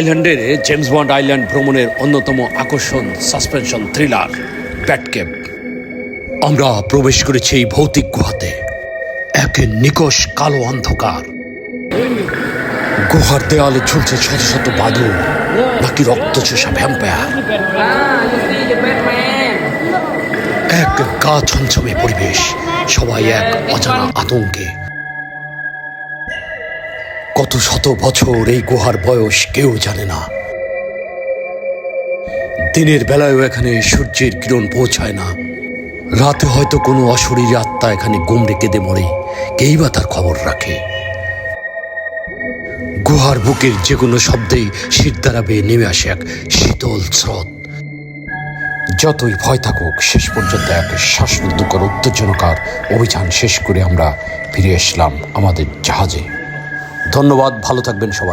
থাইল্যান্ডের James bond island ভ্রমণের অন্যতম আকর্ষণ সাসপেনশন থ্রিলার ব্যাটকেভ। আমরা প্রবেশ করেছি এই ভৌতিক গুহাতে। এক নিকষ কালো অন্ধকার। গুহার দেয়ালে ঝুলছে শত শত বাদুড় নাকি রক্তচোষা ভ্যাম্পায়ার। এক গা ছমছমে পরিবেশ, সবাই এক অজানা আতঙ্কে। কত শত বছর এই গুহার বয়স কেউ জানে না। দিনের বেলায়ও এখানে সূর্যের কিরণ পৌঁছায় না। রাতে হয়তো কোনো অশরীরী আত্মা এখানে গুমড়ে কেঁদে মরে, কেই বা তার খবর রাখে। গুহার বুকের যে কোনো শব্দেই শিরদাঁড়া বেয়ে নেমে আসে এক শীতল স্রোত। যতই ভয় থাকুক, শেষ পর্যন্ত এক শ্বাসরুদ্ধকর উত্তেজনকার অভিযান শেষ করে আমরা ফিরে এসলাম আমাদের জাহাজে। ধন্যবাদ, ভালো থাকবেন সবাই।